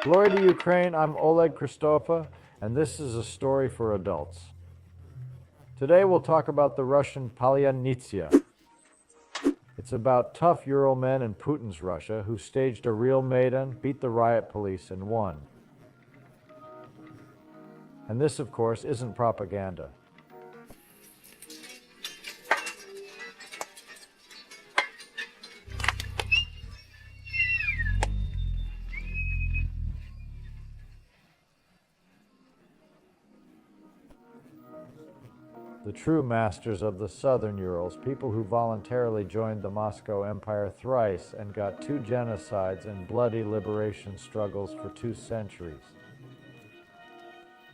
Glory to Ukraine, I'm Oleg Christofa, and this is a story for adults. Today we'll talk about the Russian Palyanitsia. It's about tough Ural men in Putin's Russia who staged a real Maidan, beat the riot police, and won. And this, of course, isn't propaganda. The true masters of the southern Urals, people who voluntarily joined the Moscow Empire thrice and got 2 genocides and bloody liberation struggles for 2 centuries.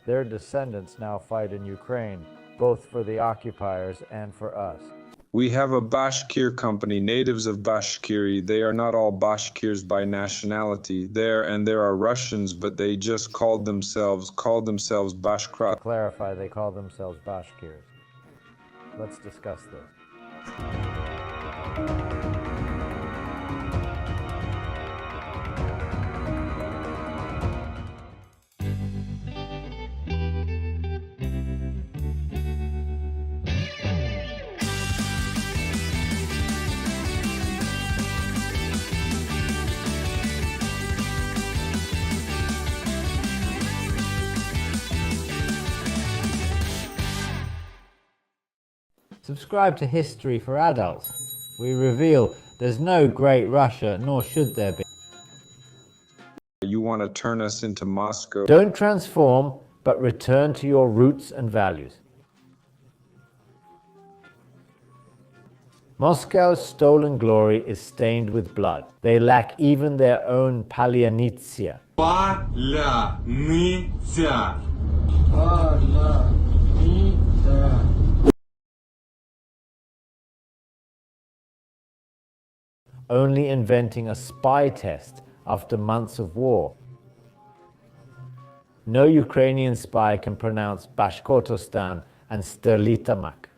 Their descendants now fight in Ukraine, both for the occupiers and for us. We have a Bashkir company, natives of Bashkiri. They are not all Bashkirs by nationality. There are Russians, but they just called themselves Bashkirot. To clarify, they call themselves Bashkirs. Let's discuss this. Subscribe to History for Adults. We reveal there's no great Russia, nor should there be. You want to turn us into Moscow? Don't transform, but return to your roots and values. Moscow's stolen glory is stained with blood. They lack even their own Palyanitsia. Only inventing a spy test after months of war. No Ukrainian spy can pronounce Bashkortostan and Sterlitamak.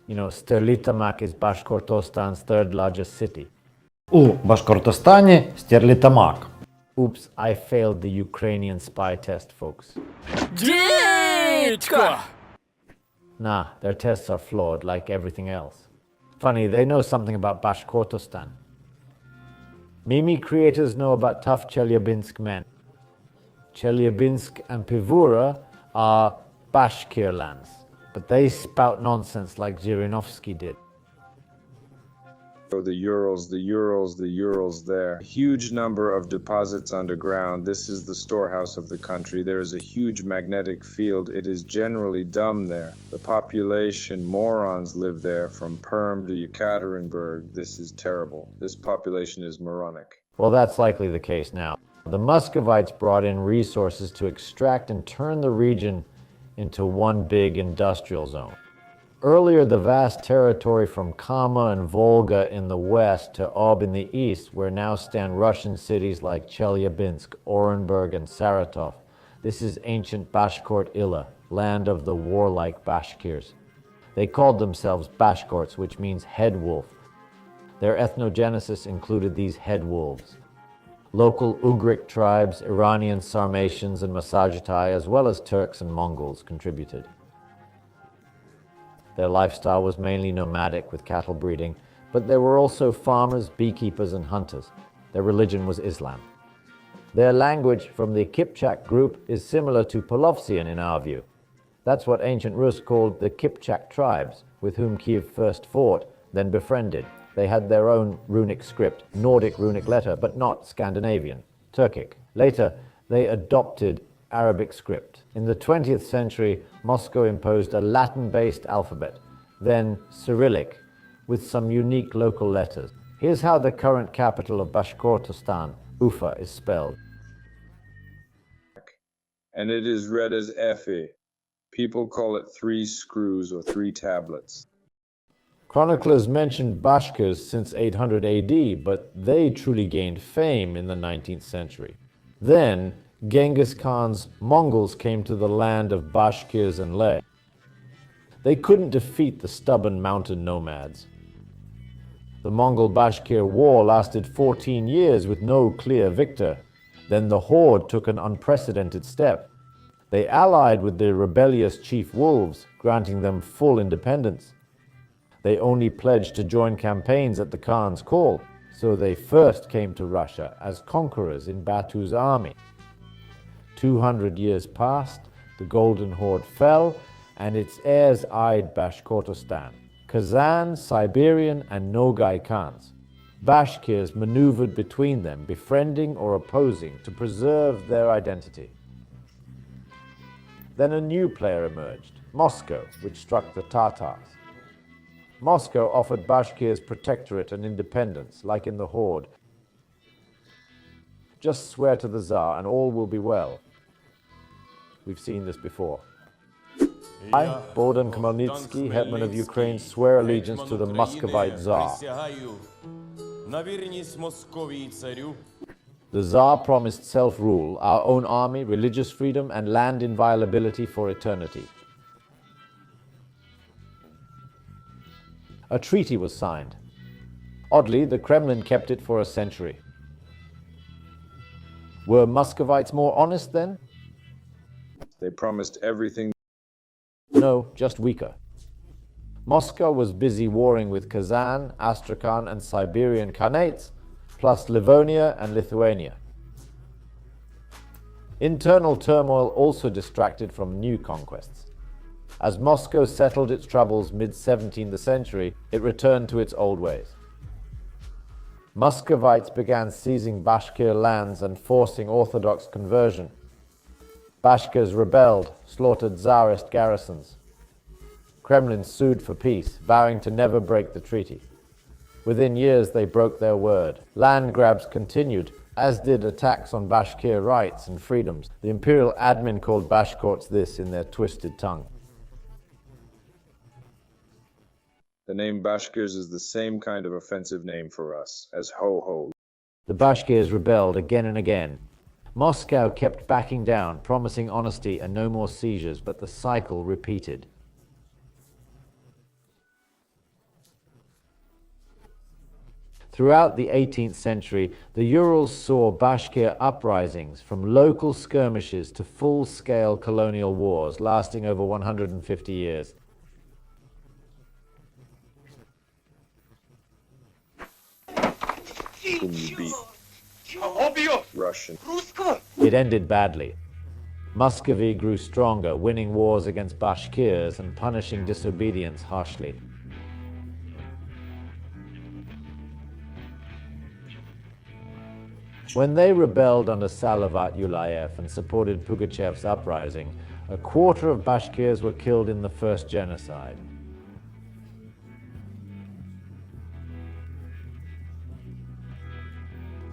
You know, Sterlitamak is Bashkortostan's 3rd largest city. У Башкортостані Стерлитамак. Oops, I failed the Ukrainian spy test, folks. Дідько! Nah, their tests are flawed like everything else. Funny, they know something about Bashkortostan. Mimi creators know about tough Chelyabinsk men. Chelyabinsk and Pivura are Bashkir lands, but they spout nonsense like Zhirinovsky did. The Urals there. A huge number of deposits underground. This is the storehouse of the country. There is a huge magnetic field. It is generally dumb there. The population, morons live there from Perm to Yekaterinburg. This is terrible. This population is moronic. Well, that's likely the case now. The Muscovites brought in resources to extract and turn the region into one big industrial zone. Earlier, the vast territory from Kama and Volga in the west to Ob in the east, where now stand Russian cities like Chelyabinsk, Orenburg, and Saratov. This is ancient Bashkort Ila, land of the warlike Bashkirs. They called themselves Bashkorts, which means head wolf. Their ethnogenesis included these head wolves. Local Ugric tribes, Iranian Sarmatians and Masagetai, as well as Turks and Mongols contributed. Their lifestyle was mainly nomadic with cattle breeding, but there were also farmers, beekeepers, and hunters. Their religion was Islam. Their language from the Kipchak group is similar to Polovtsian in our view. That's what ancient Rus called the Kipchak tribes, with whom Kiev first fought, then befriended. They had their own runic script, Nordic runic letter, but not Scandinavian, Turkic. Later, they adopted Arabic script. In the 20th century, Moscow imposed a Latin-based alphabet, then Cyrillic, with some unique local letters. Here's how the current capital of Bashkortostan, Ufa, is spelled. And it is read as Efi. People call it 3 screws or 3 tablets. Chroniclers mentioned Bashkirs since 800 AD, but they truly gained fame in the 19th century. Then, Genghis Khan's Mongols came to the land of Bashkirs and Leh. They couldn't defeat the stubborn mountain nomads. The Mongol-Bashkir War lasted 14 years with no clear victor. Then the horde took an unprecedented step. They allied with the rebellious chief wolves, granting them full independence. They only pledged to join campaigns at the Khan's call, so they first came to Russia as conquerors in Batu's army. 200 years passed, the Golden Horde fell, and its heirs eyed Bashkortostan, Kazan, Siberian, and Nogai Khans. Bashkirs maneuvered between them, befriending or opposing to preserve their identity. Then a new player emerged, Moscow, which struck the Tatars. Moscow offered Bashkirs protectorate and independence, like in the Horde. Just swear to the Tsar and all will be well. We've seen this before. I, Bogdan Khmelnytsky, hetman of Ukraine, swear allegiance to the Muscovite Tsar. The Tsar promised self-rule, our own army, religious freedom, and land inviolability for eternity. A treaty was signed. Oddly, the Kremlin kept it for a century. Were Muscovites more honest then? They promised everything. No, just weaker. Moscow was busy warring with Kazan, Astrakhan, and Siberian Khanates, plus Livonia and Lithuania. Internal turmoil also distracted from new conquests. As Moscow settled its troubles mid-17th century, it returned to its old ways. Muscovites began seizing Bashkir lands and forcing Orthodox conversion. Bashkirs rebelled, slaughtered Tsarist garrisons. Kremlin sued for peace, vowing to never break the treaty. Within years, they broke their word. Land grabs continued, as did attacks on Bashkir rights and freedoms. The imperial admin called Bashkorts this in their twisted tongue. The name Bashkirs is the same kind of offensive name for us as ho-ho. The Bashkirs rebelled again and again. Moscow kept backing down, promising honesty and no more seizures, but the cycle repeated. Throughout the 18th century, the Urals saw Bashkir uprisings, from local skirmishes to full-scale colonial wars lasting over 150 years. Whom you beat. Russian. It ended badly. Muscovy grew stronger, winning wars against Bashkirs and punishing disobedience harshly. When they rebelled under Salavat Yuliyev and supported Pugachev's uprising, a quarter of Bashkirs were killed in the first genocide.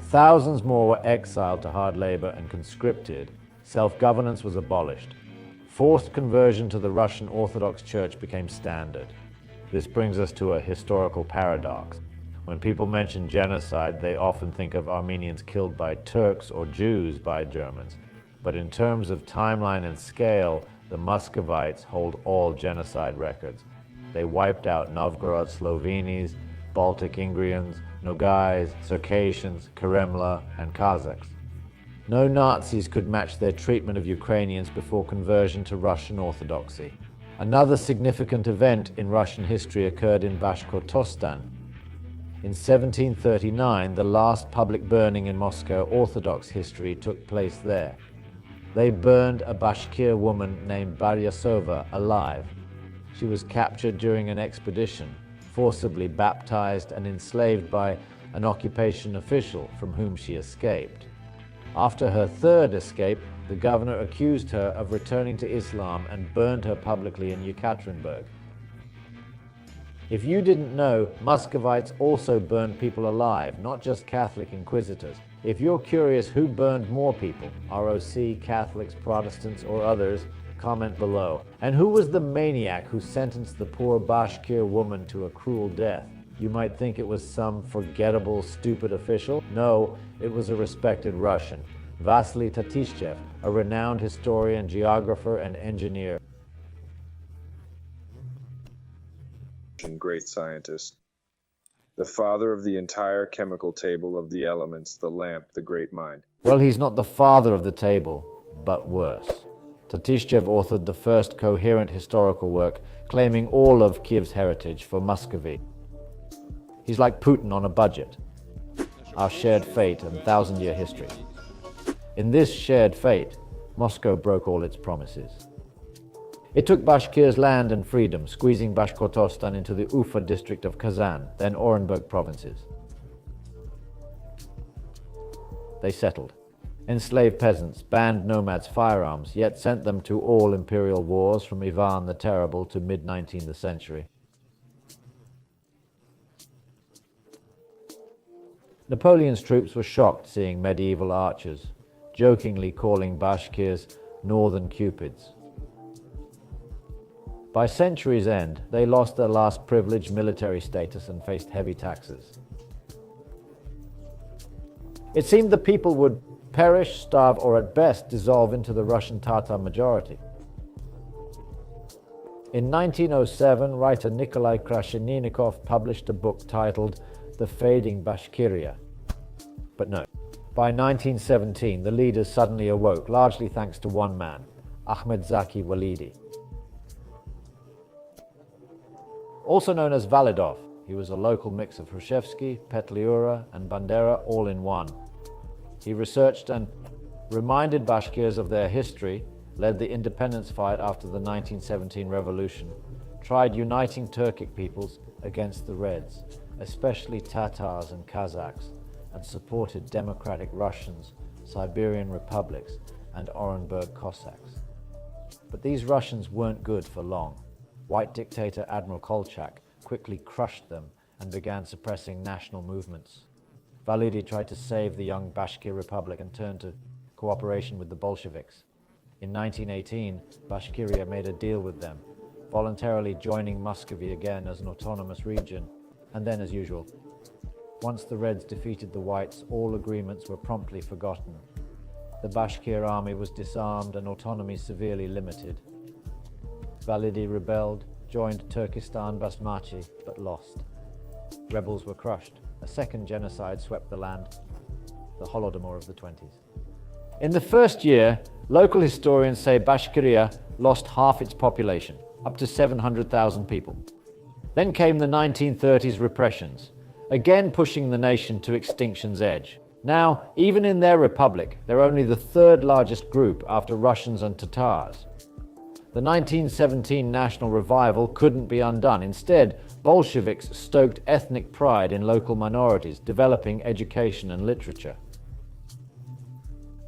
Thousands more were exiled to hard labor and conscripted. Self-governance was abolished. Forced conversion to the Russian Orthodox Church became standard. This brings us to a historical paradox. When people mention genocide, they often think of Armenians killed by Turks or Jews by Germans. But in terms of timeline and scale, the Muscovites hold all genocide records. They wiped out Novgorod Slovenes, Baltic Ingrians, Nogais, Circassians, Karemla, and Kazakhs. No Nazis could match their treatment of Ukrainians before conversion to Russian Orthodoxy. Another significant event in Russian history occurred in Bashkortostan. In 1739, the last public burning in Moscow Orthodox history took place there. They burned a Bashkir woman named Baryasova alive. She was captured during an expedition, forcibly baptized and enslaved by an occupation official from whom she escaped. After her third escape, the governor accused her of returning to Islam and burned her publicly in Yekaterinburg. If you didn't know, Muscovites also burned people alive, not just Catholic inquisitors. If you're curious who burned more people, ROC, Catholics, Protestants, or others, comment below. And who was the maniac who sentenced the poor Bashkir woman to a cruel death? You might think it was some forgettable, stupid official. No, it was a respected Russian, Vasily Tatishchev, a renowned historian, geographer, and engineer. Great scientist. The father of the entire chemical table of the elements, the lamp, the great mind. Well, he's not the father of the table, but worse. Tatishchev authored the first coherent historical work claiming all of Kiev's heritage for Muscovy. He's like Putin on a budget, our shared fate and thousand-year history. In this shared fate, Moscow broke all its promises. It took Bashkirs' land and freedom, squeezing Bashkortostan into the Ufa district of Kazan, then Orenburg provinces. They settled, enslaved peasants, banned nomads' firearms, yet sent them to all imperial wars from Ivan the Terrible to mid-19th century. Napoleon's troops were shocked seeing medieval archers, jokingly calling Bashkirs northern cupids. By century's end, they lost their last privileged military status and faced heavy taxes. It seemed the people would perish, starve, or at best dissolve into the Russian Tatar majority. In 1907, writer Nikolai Krasheninnikov published a book titled The Fading Bashkiria. But no. By 1917, the leaders suddenly awoke, largely thanks to one man, Ahmed Zaki Walidi. Also known as Validov, he was a local mix of Hrushevsky, Petliura, and Bandera all in one. He researched and reminded Bashkirs of their history, led the independence fight after the 1917 revolution, tried uniting Turkic peoples against the Reds, especially Tatars and Kazakhs, and supported democratic Russians, Siberian republics, and Orenburg Cossacks. But these Russians weren't good for long. White dictator Admiral Kolchak quickly crushed them and began suppressing national movements. Validi tried to save the young Bashkir Republic and turned to cooperation with the Bolsheviks. In 1918, Bashkiria made a deal with them, voluntarily joining Muscovy again as an autonomous region, and then as usual. Once the Reds defeated the Whites, all agreements were promptly forgotten. The Bashkir army was disarmed and autonomy severely limited. Validi rebelled, joined Turkestan Basmachi, but lost. Rebels were crushed. A second genocide swept the land, the Holodomor of the 20s. In the first year, local historians say Bashkiria lost half its population, up to 700,000 people. Then came the 1930s repressions, again pushing the nation to extinction's edge. Now, even in their republic, they're only the third largest group after Russians and Tatars. The 1917 national revival couldn't be undone. Instead, Bolsheviks stoked ethnic pride in local minorities, developing education and literature.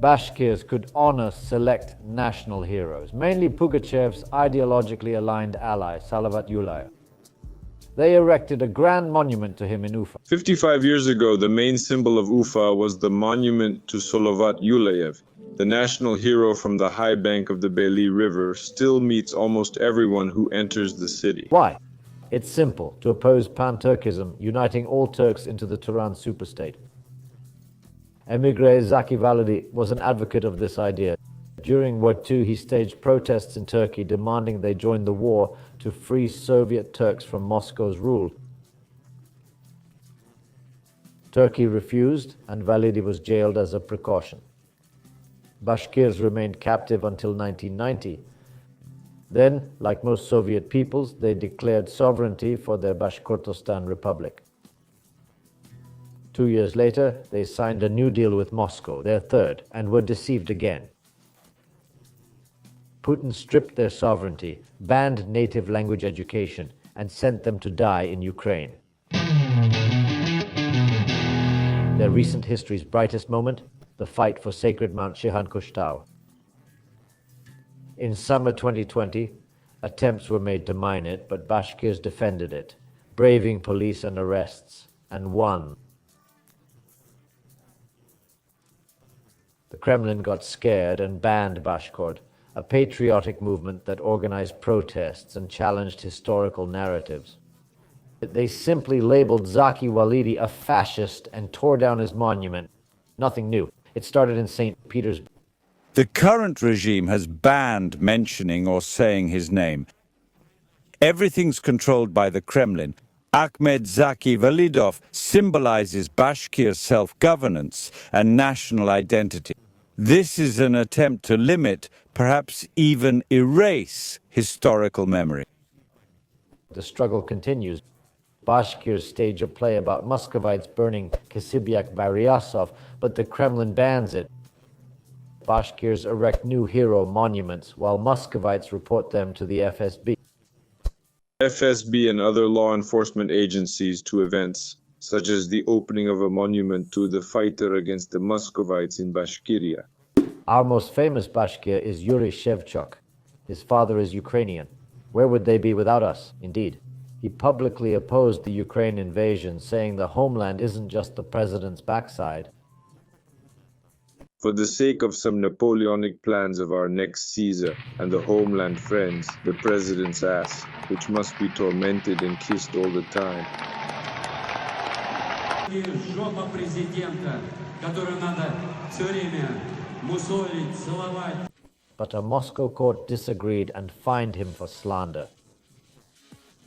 Bashkirs could honor select national heroes, mainly Pugachev's ideologically aligned ally, Salavat Yulayev. They erected a grand monument to him in Ufa. 55 years ago, the main symbol of Ufa was the monument to Salavat Yulayev. The national hero from the high bank of the Beli River still meets almost everyone who enters the city. Why? It's simple, to oppose pan-Turkism, uniting all Turks into the Turan superstate. Emigre Zaki Validi was an advocate of this idea. During World War II, he staged protests in Turkey demanding they join the war to free Soviet Turks from Moscow's rule. Turkey refused, and Validi was jailed as a precaution. Bashkirs remained captive until 1990. Then, like most Soviet peoples, they declared sovereignty for their Bashkortostan Republic. 2 years later, they signed a new deal with Moscow, their third, and were deceived again. Putin stripped their sovereignty, banned native language education, and sent them to die in Ukraine. Their recent history's brightest moment? The fight for sacred Mount Shihan-Kushtau. In summer 2020, attempts were made to mine it, but Bashkirs defended it, braving police and arrests, and won. The Kremlin got scared and banned Bashkort, a patriotic movement that organized protests and challenged historical narratives. They simply labeled Zaki Walidi a fascist and tore down his monument. Nothing new. It started in St. Petersburg. The current regime has banned mentioning or saying his name. Everything's controlled by the Kremlin. Ahmed Zaki Validov symbolizes Bashkir self-governance and national identity. This is an attempt to limit, perhaps even erase, historical memory. The struggle continues. Bashkirs stage a play about Muscovites burning Kasibyak Baryasov, but the Kremlin bans it. Bashkirs erect new hero monuments, while Muscovites report them to the FSB. FSB and other law enforcement agencies to events, such as the opening of a monument to the fighter against the Muscovites in Bashkiria. Our most famous Bashkir is Yuri Shevchuk. His father is Ukrainian. Where would they be without us? Indeed. He publicly opposed the Ukraine invasion, saying the homeland isn't just the president's backside. For the sake of some Napoleonic plans of our next Caesar and the homeland friends, the president's ass, which must be tormented and kissed all the time. But a Moscow court disagreed and fined him for slander.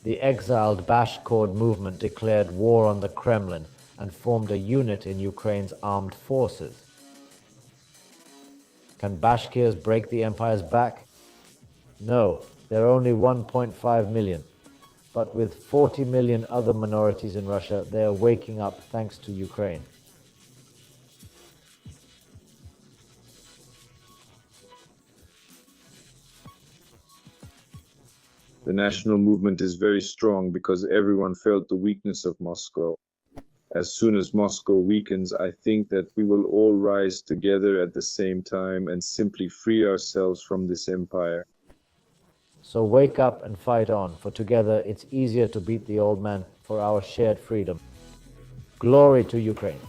The exiled Bashkord movement declared war on the Kremlin and formed a unit in Ukraine's armed forces. Can Bashkirs break the empire's back? No, there are only 1.5 million. But with 40 million other minorities in Russia, they are waking up thanks to Ukraine. The national movement is very strong because everyone felt the weakness of Moscow. As soon as Moscow weakens, I think that we will all rise together at the same time and simply free ourselves from this empire. So wake up and fight on, for together it's easier to beat the old man for our shared freedom. Glory to Ukraine.